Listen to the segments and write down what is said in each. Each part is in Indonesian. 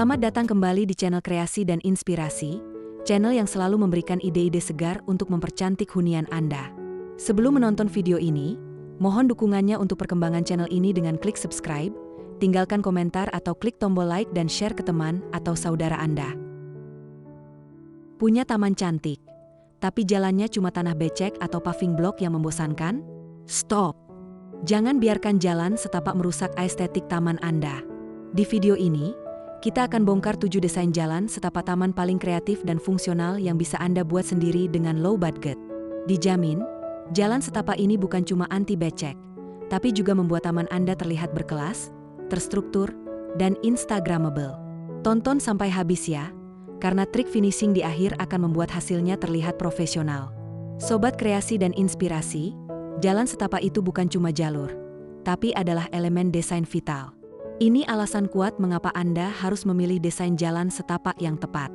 Selamat datang kembali di channel Kreasi dan Inspirasi, channel yang selalu memberikan ide-ide segar untuk mempercantik hunian Anda. Sebelum menonton video ini, mohon dukungannya untuk perkembangan channel ini dengan klik subscribe, tinggalkan komentar atau klik tombol like dan share ke teman atau saudara Anda. Punya taman cantik, tapi jalannya cuma tanah becek atau paving block yang membosankan? Stop! Jangan biarkan jalan setapak merusak estetik taman Anda. Di video ini, kita akan bongkar 7 desain jalan setapak taman paling kreatif dan fungsional yang bisa Anda buat sendiri dengan low budget. Dijamin, jalan setapak ini bukan cuma anti becek, tapi juga membuat taman Anda terlihat berkelas, terstruktur, dan instagramable. Tonton sampai habis ya, karena trik finishing di akhir akan membuat hasilnya terlihat profesional. Sobat Kreasi dan Inspirasi, jalan setapak itu bukan cuma jalur, tapi adalah elemen desain vital. Ini alasan kuat mengapa Anda harus memilih desain jalan setapak yang tepat.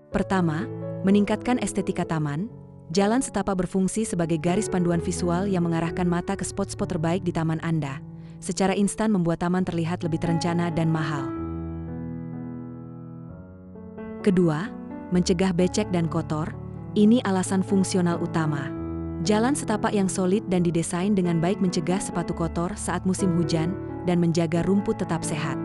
Pertama, meningkatkan estetika taman. Jalan setapak berfungsi sebagai garis panduan visual yang mengarahkan mata ke spot-spot terbaik di taman Anda. Secara instan membuat taman terlihat lebih terencana dan mahal. Kedua, mencegah becek dan kotor. Ini alasan fungsional utama. Jalan setapak yang solid dan didesain dengan baik mencegah sepatu kotor saat musim hujan dan menjaga rumput tetap sehat.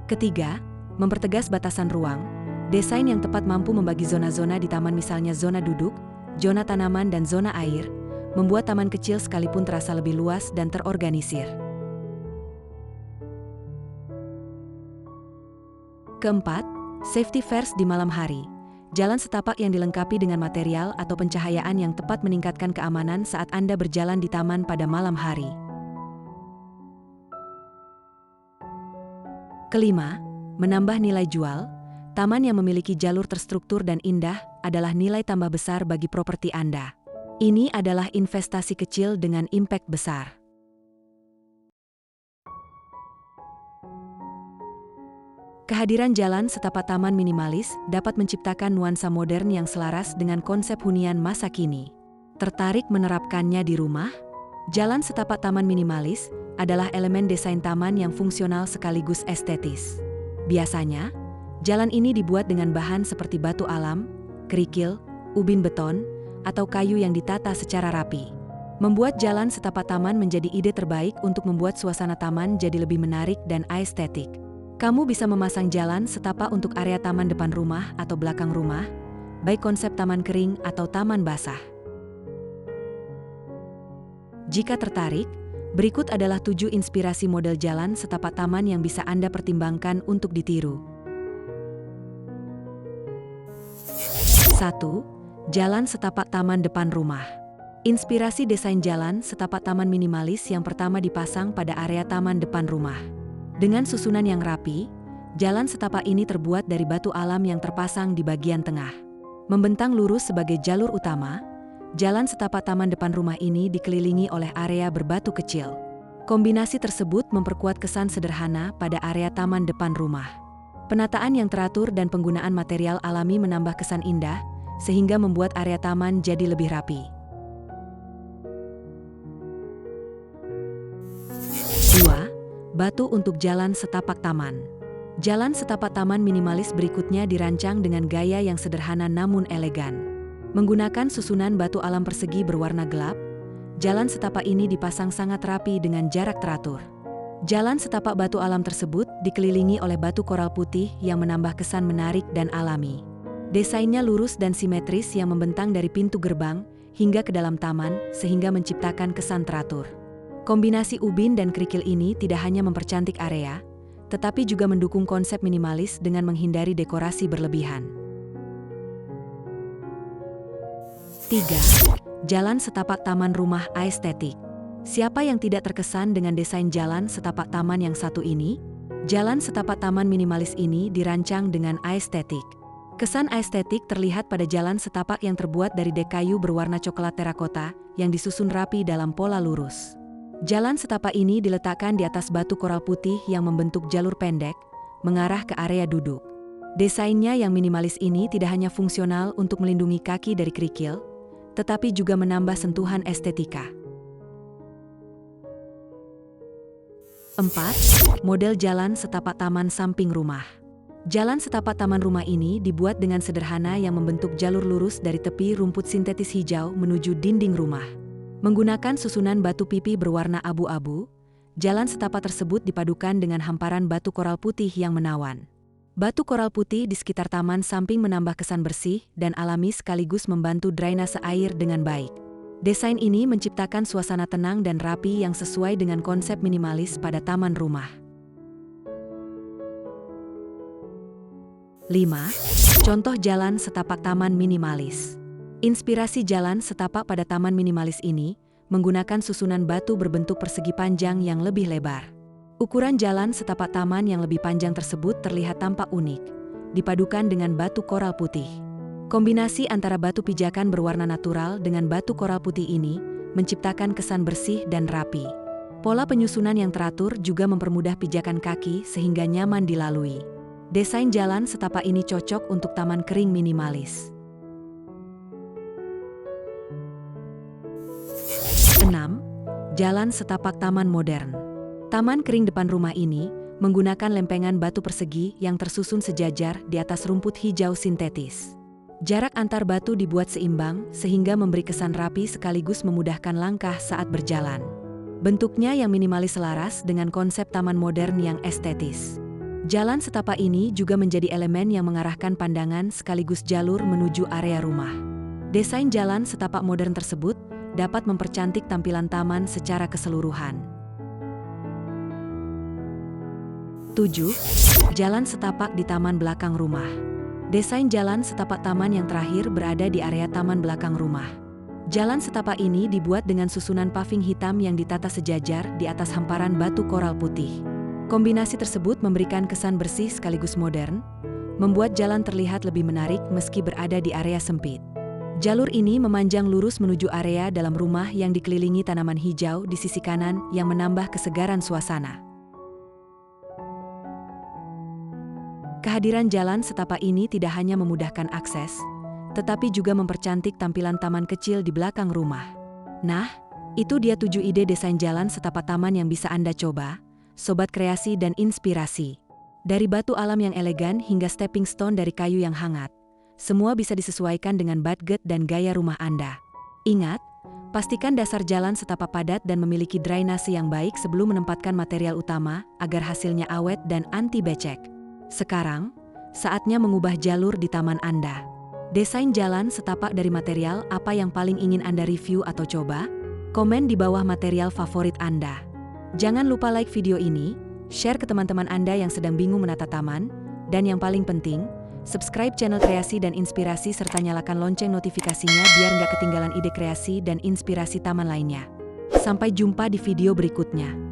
Ketiga, mempertegas batasan ruang. Desain yang tepat mampu membagi zona-zona di taman, misalnya zona duduk, zona tanaman, dan zona air, membuat taman kecil sekalipun terasa lebih luas dan terorganisir. Keempat, safety first di malam hari. Jalan setapak yang dilengkapi dengan material atau pencahayaan yang tepat meningkatkan keamanan saat Anda berjalan di taman pada malam hari. Kelima, menambah nilai jual. Taman yang memiliki jalur terstruktur dan indah adalah nilai tambah besar bagi properti Anda. Ini adalah investasi kecil dengan impact besar. Kehadiran jalan setapak taman minimalis dapat menciptakan nuansa modern yang selaras dengan konsep hunian masa kini. Tertarik menerapkannya di rumah? Jalan setapak taman minimalis adalah elemen desain taman yang fungsional sekaligus estetis. Biasanya, jalan ini dibuat dengan bahan seperti batu alam, kerikil, ubin beton, atau kayu yang ditata secara rapi. Membuat jalan setapak taman menjadi ide terbaik untuk membuat suasana taman jadi lebih menarik dan estetik. Kamu bisa memasang jalan setapak untuk area taman depan rumah atau belakang rumah, baik konsep taman kering atau taman basah. Jika tertarik, berikut adalah 7 inspirasi model jalan setapak taman yang bisa Anda pertimbangkan untuk ditiru. 1. Jalan setapak taman depan rumah. Inspirasi desain jalan setapak taman minimalis yang pertama dipasang pada area taman depan rumah. Dengan susunan yang rapi, jalan setapak ini terbuat dari batu alam yang terpasang di bagian tengah. Membentang lurus sebagai jalur utama, jalan setapak taman depan rumah ini dikelilingi oleh area berbatu kecil. Kombinasi tersebut memperkuat kesan sederhana pada area taman depan rumah. Penataan yang teratur dan penggunaan material alami menambah kesan indah, sehingga membuat area taman jadi lebih rapi. 2. Batu untuk jalan setapak taman. Jalan setapak taman minimalis berikutnya dirancang dengan gaya yang sederhana namun elegan. Menggunakan susunan batu alam persegi berwarna gelap, jalan setapak ini dipasang sangat rapi dengan jarak teratur. Jalan setapak batu alam tersebut dikelilingi oleh batu koral putih yang menambah kesan menarik dan alami. Desainnya lurus dan simetris yang membentang dari pintu gerbang hingga ke dalam taman sehingga menciptakan kesan teratur. Kombinasi ubin dan kerikil ini tidak hanya mempercantik area, tetapi juga mendukung konsep minimalis dengan menghindari dekorasi berlebihan. 3. Jalan setapak taman rumah estetik. Siapa yang tidak terkesan dengan desain jalan setapak taman yang satu ini? Jalan setapak taman minimalis ini dirancang dengan estetik. Kesan estetik terlihat pada jalan setapak yang terbuat dari dek kayu berwarna coklat terakota yang disusun rapi dalam pola lurus. Jalan setapak ini diletakkan di atas batu koral putih yang membentuk jalur pendek, mengarah ke area duduk. Desainnya yang minimalis ini tidak hanya fungsional untuk melindungi kaki dari kerikil, tetapi juga menambah sentuhan estetika. 4. Model jalan setapak taman samping rumah. Jalan setapak taman rumah ini dibuat dengan sederhana yang membentuk jalur lurus dari tepi rumput sintetis hijau menuju dinding rumah. Menggunakan susunan batu pipi berwarna abu-abu, jalan setapak tersebut dipadukan dengan hamparan batu koral putih yang menawan. Batu koral putih di sekitar taman samping menambah kesan bersih dan alami sekaligus membantu drainase air dengan baik. Desain ini menciptakan suasana tenang dan rapi yang sesuai dengan konsep minimalis pada taman rumah. 5. Contoh jalan setapak taman minimalis. Inspirasi jalan setapak pada taman minimalis ini menggunakan susunan batu berbentuk persegi panjang yang lebih lebar. Ukuran jalan setapak taman yang lebih panjang tersebut terlihat tampak unik, dipadukan dengan batu koral putih. Kombinasi antara batu pijakan berwarna natural dengan batu koral putih ini menciptakan kesan bersih dan rapi. Pola penyusunan yang teratur juga mempermudah pijakan kaki sehingga nyaman dilalui. Desain jalan setapak ini cocok untuk taman kering minimalis. 6. Jalan setapak taman modern. Taman kering depan rumah ini menggunakan lempengan batu persegi yang tersusun sejajar di atas rumput hijau sintetis. Jarak antar batu dibuat seimbang sehingga memberi kesan rapi sekaligus memudahkan langkah saat berjalan. Bentuknya yang minimalis selaras dengan konsep taman modern yang estetis. Jalan setapak ini juga menjadi elemen yang mengarahkan pandangan sekaligus jalur menuju area rumah. Desain jalan setapak modern tersebut dapat mempercantik tampilan taman secara keseluruhan. 7. Jalan setapak di taman belakang rumah. Desain jalan setapak taman yang terakhir berada di area taman belakang rumah. Jalan setapak ini dibuat dengan susunan paving hitam yang ditata sejajar di atas hamparan batu koral putih. Kombinasi tersebut memberikan kesan bersih sekaligus modern, membuat jalan terlihat lebih menarik meski berada di area sempit. Jalur ini memanjang lurus menuju area dalam rumah yang dikelilingi tanaman hijau di sisi kanan yang menambah kesegaran suasana. Kehadiran jalan setapak ini tidak hanya memudahkan akses, tetapi juga mempercantik tampilan taman kecil di belakang rumah. Nah, itu dia 7 ide desain jalan setapak taman yang bisa Anda coba, sobat kreasi dan inspirasi. Dari batu alam yang elegan hingga stepping stone dari kayu yang hangat, semua bisa disesuaikan dengan budget dan gaya rumah Anda. Ingat, pastikan dasar jalan setapak padat dan memiliki drainase yang baik sebelum menempatkan material utama agar hasilnya awet dan anti becek. Sekarang, saatnya mengubah jalur di taman Anda. Desain jalan setapak dari material apa yang paling ingin Anda review atau coba? Komen di bawah material favorit Anda. Jangan lupa like video ini, share ke teman-teman Anda yang sedang bingung menata taman, dan yang paling penting, subscribe channel Kreasi dan Inspirasi serta nyalakan lonceng notifikasinya biar nggak ketinggalan ide kreasi dan inspirasi taman lainnya. Sampai jumpa di video berikutnya.